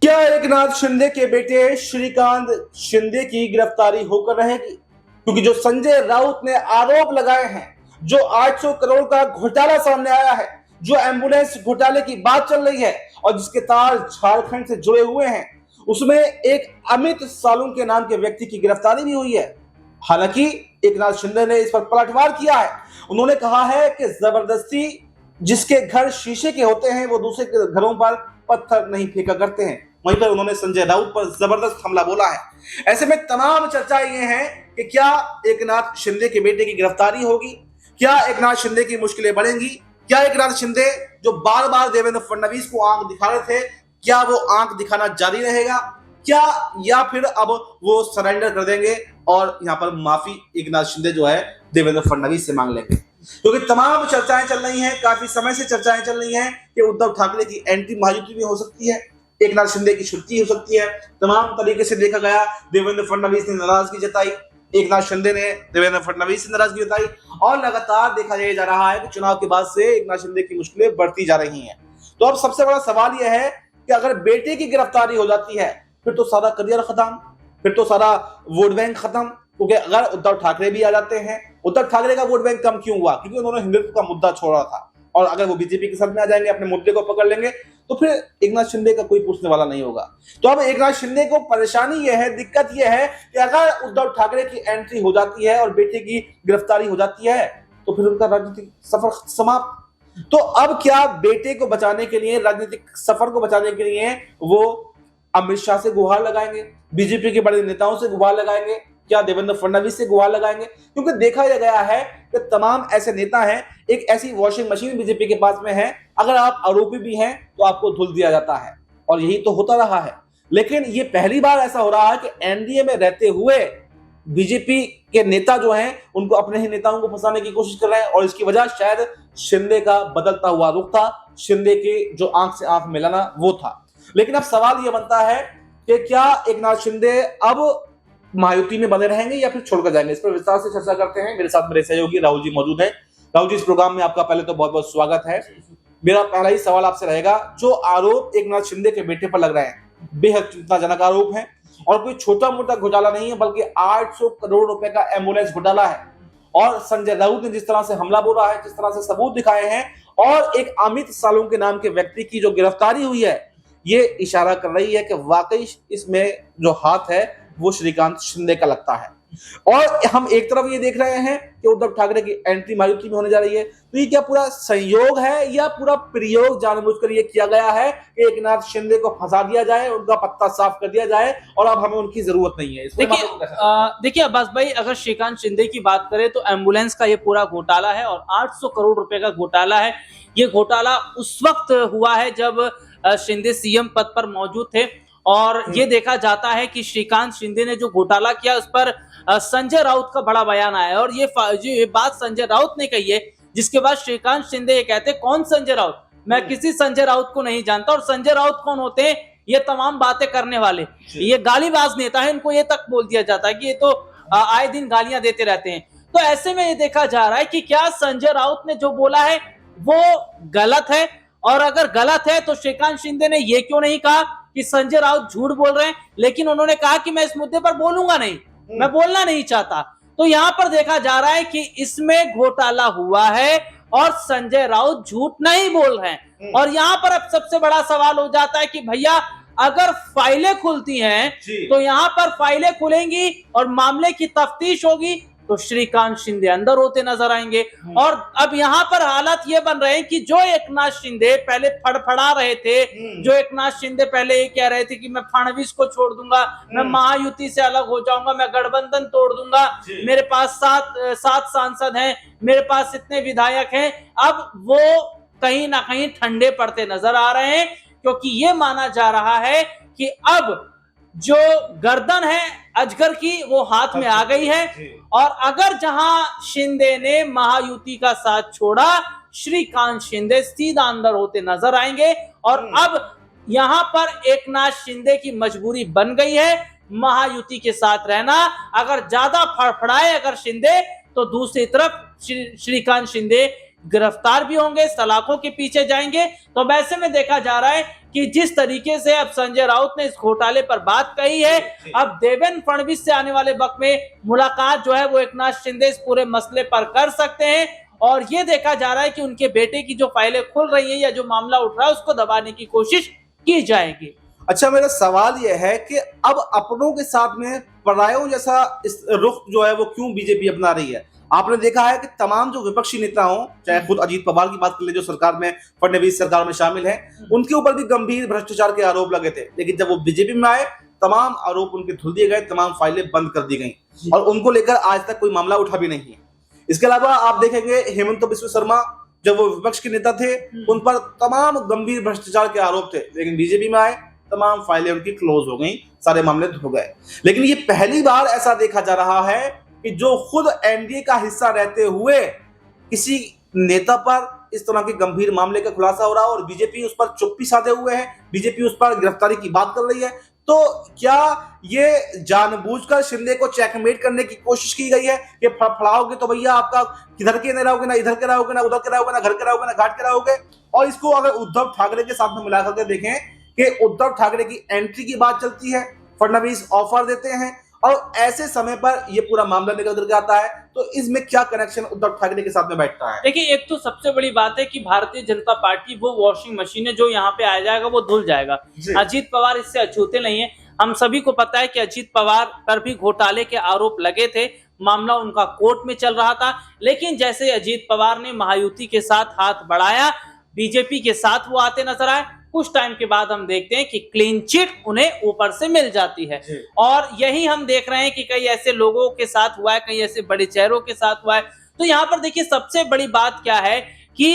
क्या एकनाथ शिंदे के बेटे श्रीकांत शिंदे की गिरफ्तारी होकर रहेगी? क्योंकि जो संजय राउत ने आरोप लगाए हैं, जो 800 करोड़ का घोटाला सामने आया है, जो एम्बुलेंस घोटाले की बात चल रही है और जिसके तार झारखंड से जुड़े हुए हैं, उसमें एक अमित सालुंग के नाम के व्यक्ति की गिरफ्तारी भी हुई है। हालांकि एकनाथ शिंदे ने इस पर पलटवार किया है। उन्होंने कहा है कि जबरदस्ती जिसके घर शीशे के होते हैं वो दूसरे के घरों पर पत्थर नहीं फेंका करते हैं। वहीं पर उन्होंने संजय राउत पर जबरदस्त हमला बोला है। ऐसे में तमाम चर्चाएं ये हैं कि क्या एकनाथ शिंदे के बेटे की गिरफ्तारी होगी, क्या एकनाथ शिंदे की मुश्किलें बढ़ेंगी, क्या एकनाथ शिंदे जो बार बार देवेंद्र फडणवीस को आंख दिखा रहे थे, क्या वो आंख दिखाना जारी रहेगा, क्या या फिर अब वो सरेंडर कर देंगे और यहाँ पर माफी एकनाथ शिंदे जो है देवेंद्र फडणवीस से मांग लेंगे। क्योंकि तमाम चर्चाएं चल रही हैं, काफी समय से चर्चाएं चल रही हैं कि उद्धव ठाकरे की एंट्री महायुति में हो सकती है, एकनाथ शिंदे की छुट्टी हो सकती है। तमाम तरीके से देखा गया, देवेंद्र फडणवीस ने नाराजगी जताई, एकनाथ शिंदे ने देवेंद्र फडणवीस से नाराजगी जताई और लगातार देखा जा रहा है कि चुनाव के बाद से एकनाथ शिंदे की मुश्किलें बढ़ती जा रही हैं। तो अब सबसे बड़ा सवाल यह है कि अगर बेटे की गिरफ्तारी हो जाती है फिर तो सारा करियर खत्म, फिर तो सारा वोट बैंक खत्म। क्योंकि अगर उद्धव ठाकरे भी आ जाते हैं, उद्धव ठाकरे का वोट बैंक कम क्यों हुआ? क्योंकि उन्होंने हिंदुत्व का मुद्दा छोड़ा था। और अगर वो बीजेपी के साथ में आ जाएंगे, अपने मुद्दे को पकड़ लेंगे, तो फिर एकनाथ शिंदे का कोई पूछने वाला नहीं होगा। तो अब एकनाथ शिंदे को परेशानी यह है, दिक्कत यह है कि अगर उद्धव ठाकरे की एंट्री हो जाती है और बेटे की गिरफ्तारी हो जाती है तो फिर उनका राजनीतिक सफर समाप्त। तो अब क्या बेटे को बचाने के लिए, राजनीतिक सफर को बचाने के लिए वो अमित शाह से गुहार लगाएंगे, बीजेपी के बड़े नेताओं से गुहार लगाएंगे, क्या देवेंद्र फडणवीस से गुहार लगाएंगे? क्योंकि देखा गया है कि तमाम ऐसे नेता हैं, एक ऐसी वॉशिंग मशीन बीजेपी के पास में है, अगर आप आरोपी भी हैं तो आपको धुल दिया जाता है और यही तो होता रहा है। लेकिन ये पहली बार ऐसा हो रहा है कि एनडीए में रहते हुए बीजेपी के नेता जो हैं उनको अपने ही नेताओं को फंसाने की कोशिश कर रहे हैं और इसकी वजह शायद शिंदे का बदलता हुआ रुख था, शिंदे के जो आंख से आंख मिलाना वो था। लेकिन अब सवाल यह बनता है कि क्या एकनाथ शिंदे अब महायुति में बने रहेंगे या फिर छोड़कर जाएंगे? इस पर विस्तार से चर्चा करते हैं। मेरे साथ मेरे सहयोगी राहुल जी मौजूद हैं। राहुल जी, इस प्रोग्राम में आपका पहले तो बहुत बहुत स्वागत है। मेरा पहला ही सवाल आपसे रहेगा, जो आरोप एकनाथ शिंदे के बेटे पर लग रहे हैं बेहद चिंताजनक आरोप है और कोई छोटा मोटा घोटाला नहीं है, बल्कि 800 करोड़ रुपए का एम्बुलेंस घोटाला है। और संजय राउत ने जिस तरह से हमला बोला है, जिस तरह से सबूत दिखाए हैं और एक अमित सालुंग के नाम के व्यक्ति की जो गिरफ्तारी हुई है, ये इशारा कर रही है कि वाकई इसमें जो हाथ है वो श्रीकांत शिंदे का लगता है। और हम एक तरफ ये देख रहे हैं कि उद्धव ठाकरे की एंट्री महायुति में होने जा रही है। तो ये क्या पूरा संयोग है या पूरा प्रयोग जानबूझकर ये किया गया है कि एकनाथ शिंदे को फंसा दिया जाए, उनका पत्ता साफ कर दिया जाए और अब हमें उनकी जरूरत नहीं है? देखिए अब्बास भाई, अगर श्रीकांत शिंदे की बात करें तो एम्बुलेंस का ये पूरा घोटाला है और 800 करोड़ रुपए का घोटाला है। ये घोटाला उस वक्त हुआ है जब शिंदे सीएम पद पर मौजूद थे और ये देखा जाता है कि श्रीकांत शिंदे ने जो घोटाला किया उस पर संजय राउत का बड़ा बयान आया और ये बात संजय राउत ने कही है, जिसके बाद श्रीकांत शिंदे ये कहते हैं, कौन संजय राउत? मैं किसी संजय राउत को नहीं जानता। और संजय राउत कौन होते हैं? ये तमाम बातें करने वाले, ये गालीबाज नेता है, इनको ये तक बोल दिया जाता है कि ये तो आए दिन गालियां देते रहते हैं। तो ऐसे में ये देखा जा रहा है कि क्या संजय राउत ने जो बोला है वो गलत है, और अगर गलत है तो श्रीकांत शिंदे ने ये क्यों नहीं कहा कि संजय राउत झूठ बोल रहे हैं, लेकिन उन्होंने कहा कि मैं इस मुद्दे पर बोलूंगा नहीं, मैं बोलना नहीं चाहता। तो यहां पर देखा जा रहा है कि इसमें घोटाला हुआ है और संजय राउत झूठ नहीं बोल रहे हैं। और यहां पर अब सबसे बड़ा सवाल हो जाता है कि भैया अगर फाइलें खुलती हैं तो यहां पर फाइलें खुलेंगी और मामले की तफ्तीश होगी तो श्रीकांत शिंदे अंदर होते नजर आएंगे। और अब यहाँ पर हालात ये बन रहे हैं कि जो एकनाथ शिंदे पहले फड़फड़ा रहे थे, जो एकनाथ शिंदे पहले ये कह रहे थे कि मैं फडणवीस को छोड़ दूंगा, मैं महायुति से अलग हो जाऊंगा, मैं गठबंधन तोड़ दूंगा, मेरे पास सात सांसद हैं, मेरे पास इतने विधायक हैं, अब वो कहीं ना कहीं ठंडे पड़ते नजर आ रहे हैं। क्योंकि ये माना जा रहा है कि अब जो गर्दन है अजगर की वो हाथ में आ गई है। और अगर जहां शिंदे ने महायुति का साथ छोड़ा, श्रीकांत शिंदे सीधा अंदर होते नजर आएंगे। और अब यहां पर एकनाथ शिंदे की मजबूरी बन गई है महायुति के साथ रहना। अगर ज्यादा फड़फड़ाए अगर शिंदे, तो दूसरी तरफ श्रीकांत शिंदे गिरफ्तार भी होंगे, सलाखों के पीछे जाएंगे। तो वैसे में देखा जा रहा है कि जिस तरीके से अब संजय राउत ने इस घोटाले पर बात कही है, अब देवेंद्र फडणवीस से आने वाले वक्त में मुलाकात जो है वो एकनाथ शिंदे इस पूरे मसले पर कर सकते हैं और ये देखा जा रहा है कि उनके बेटे की जो फाइलें खुल रही हैं या जो मामला उठ रहा है उसको दबाने की कोशिश की जाएगी। अच्छा, मेरा सवाल यह है कि अब अपनों के साथ में परायों जैसा इस रुख जो है वो क्यों बीजेपी अपना रही है? आपने देखा है कि तमाम जो विपक्षी नेता हों, चाहे खुद अजीत पवार की बात कर ले जो सरकार में, फडणवीस सरकार में शामिल हैं, उनके ऊपर भी गंभीर भ्रष्टाचार के आरोप लगे थे, लेकिन जब वो बीजेपी में आए तमाम आरोप उनके धुल दिए गए, तमाम फाइलें बंद कर दी गई और उनको लेकर आज तक कोई मामला उठा भी नहीं है। इसके अलावा आप देखेंगे हेमंत बिस्वा शर्मा जब वो विपक्ष के नेता थे उन पर तमाम गंभीर भ्रष्टाचार के आरोप थे, लेकिन बीजेपी में आए तमाम फाइलें उनकी क्लोज हो गई, सारे मामले धुल गए। लेकिन ये पहली बार ऐसा देखा जा रहा है कि जो खुद एनडीए का हिस्सा रहते हुए किसी नेता पर इस तरह के गंभीर मामले का खुलासा हो रहा है और बीजेपी उस पर चुप्पी साधे हुए है, बीजेपी उस पर गिरफ्तारी की बात कर रही है। तो क्या ये जानबूझकर शिंदे को चेकमेट करने की कोशिश की गई है कि फड़फड़ाओगे तो भैया आपका किधर के नहीं रहोगे, ना इधर के रहोगे, ना उधर के रहोगे, ना घर के रहोगे, ना घाट के रहोगे? और इसको अगर उद्धव ठाकरे के साथ में मिला करके देखें कि उद्धव ठाकरे की एंट्री की बात चलती है, फडणवीस ऑफर देते हैं और ऐसे समय पर यह पूरा मामला निकल करके आता है, तो इसमें क्या कनेक्शन उद्धव ठाकरे के साथ में बैठता है? देखिए, एक तो सबसे बड़ी बात है कि भारतीय जनता पार्टी वो वॉशिंग मशीन है, जो यहाँ पे आ जाएगा वो धुल जाएगा। अजीत पवार इससे अछूते नहीं है। हम सभी को पता है कि अजीत पवार पर भी घोटाले के आरोप लगे थे, मामला उनका कोर्ट में चल रहा था, लेकिन जैसे अजीत पवार ने महायुति के साथ हाथ बढ़ाया, बीजेपी के साथ वो आते नजर आए, कुछ टाइम के बाद हम देखते हैं कि क्लीन चिट उन्हें ऊपर से मिल जाती है। और यही हम देख रहे हैं कि कई ऐसे लोगों के साथ हुआ है, कई ऐसे बड़े चेहरों के साथ हुआ है। तो यहाँ पर देखिए, सबसे बड़ी बात क्या है कि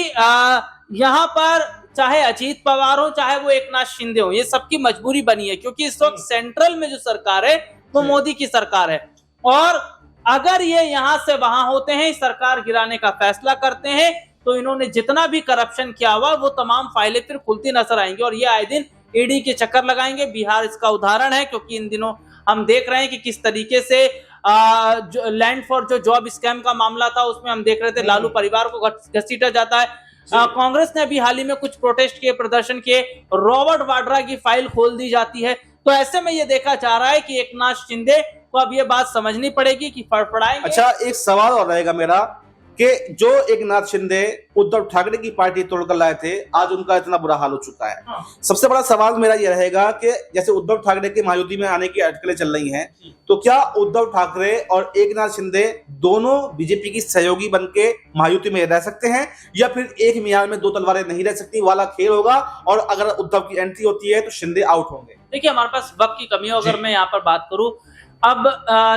यहाँ पर चाहे अजीत पवार हो, चाहे वो एकनाथ शिंदे हो, ये सबकी मजबूरी बनी है, क्योंकि इस वक्त सेंट्रल में जो सरकार है वो मोदी की सरकार है और अगर ये यहाँ से वहां होते हैं, सरकार गिराने का फैसला करते हैं, तो इन्होंने जितना भी करप्शन किया हुआ वो तमाम फाइलें फिर खुलती नजर आएंगी और ये आए दिन ईडी के चक्कर लगाएंगे। बिहार इसका उदाहरण है, क्योंकि इन दिनों हम देख रहे हैं कि किस तरीके से लैंड फॉर जो जॉब स्कैम का मामला था उसमें हम देख रहे थे लालू परिवार को घसीटा जाता है। कांग्रेस ने अभी हाल ही में कुछ प्रोटेस्ट किए, प्रदर्शन किए, रॉबर्ट वाड्रा की फाइल खोल दी जाती है। तो ऐसे में ये देखा जा रहा है कि एकनाथ शिंदे को अब ये बात समझनी पड़ेगी कि फड़फड़ाएंगे। अच्छा, एक सवाल और रहेगा मेरा कि जो एकनाथ शिंदे उद्धव ठाकरे की पार्टी तोड़कर लाए थे, आज उनका इतना बुरा हाल हो चुका है। सबसे बड़ा सवाल मेरा यह रहेगा कि जैसे उद्धव ठाकरे के महायुति में आने की अटकलें चल रही हैं, तो क्या उद्धव ठाकरे और एकनाथ शिंदे दोनों बीजेपी की सहयोगी बनके महायुति में रह सकते हैं या फिर एक मियान में दो तलवारें नहीं रह सकती वाला खेल होगा और अगर उद्धव की एंट्री होती है तो शिंदे आउट होंगे? देखिए, हमारे पास वक्त की कमी हो, अगर मैं यहाँ पर बात करूं, अब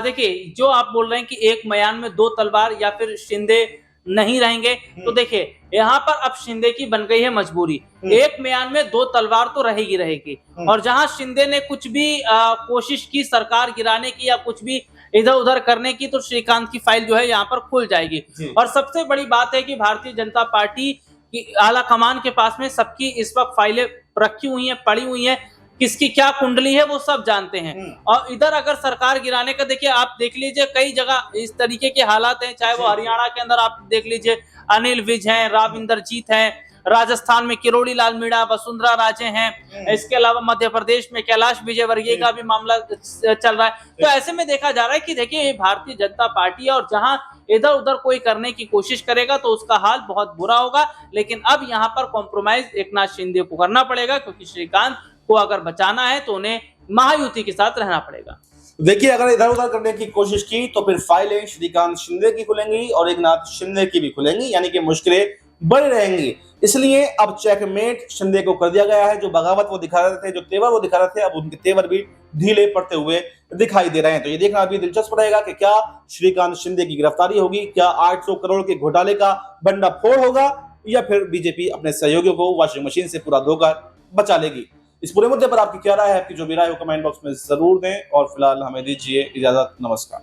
देखिए, जो आप बोल रहे हैं कि एक मयान में दो तलवार या फिर शिंदे नहीं रहेंगे, तो देखिए यहाँ पर अब शिंदे की बन गई है मजबूरी। एक म्यान में दो तलवार तो रहेगी और जहां शिंदे ने कुछ भी कोशिश की सरकार गिराने की या कुछ भी इधर उधर करने की, तो श्रीकांत की फाइल जो है यहाँ पर खुल जाएगी। और सबसे बड़ी बात है कि भारतीय जनता पार्टी की आला कमान के पास में सबकी इस वक्त फाइलें रखी हुई हैं, पड़ी हुई हैं, किसकी क्या कुंडली है वो सब जानते हैं। और इधर अगर सरकार गिराने का देखिए, आप देख लीजिए कई जगह इस तरीके के हालात हैं, चाहे वो हरियाणा के अंदर आप देख लीजिए अनिल विज हैं, राव इंदरजीत हैं, राजस्थान में किरोड़ी लाल मीणा, वसुंधरा राजे हैं, इसके अलावा मध्य प्रदेश में कैलाश विजयवर्गीय का भी मामला चल रहा है। तो ऐसे में देखा जा रहा है कि देखिए, ये भारतीय जनता पार्टी है और जहां इधर उधर कोई करने की कोशिश करेगा तो उसका हाल बहुत बुरा होगा। लेकिन अब यहाँ पर कॉम्प्रोमाइज एकनाथ शिंदे को करना पड़ेगा, क्योंकि श्रीकांत को अगर बचाना है तो उन्हें महायुति के साथ रहना पड़ेगा। देखिए, अगर इधर उधर करने की कोशिश की तो फिर फाइलें श्रीकांत शिंदे की खुलेंगी और एकनाथ शिंदे की भी खुलेंगी, यानी कि मुश्किलें बढ़ रहेंगी। इसलिए अब चेकमेट शिंदे को कर दिया गया है। जो बगावत वो दिखा रहे थे, जो तेवर वो दिखा रहे थे, अब उनके तेवर भी ढीले पड़ते हुए दिखाई दे रहे हैं। तो ये देखना अभी दिलचस्प रहेगा कि क्या श्रीकांत शिंदे की गिरफ्तारी होगी, क्या 800 करोड़ के घोटाले का भंडाफोड़ होगा या फिर बीजेपी अपने सहयोगियों को वॉशिंग मशीन से पूरा धोकर बचा लेगी। इस पूरे मुद्दे पर आपकी क्या राय है? आपकी जो भी राय है वो कमेंट बॉक्स में जरूर दें और फिलहाल हमें दीजिए इजाजत। नमस्कार।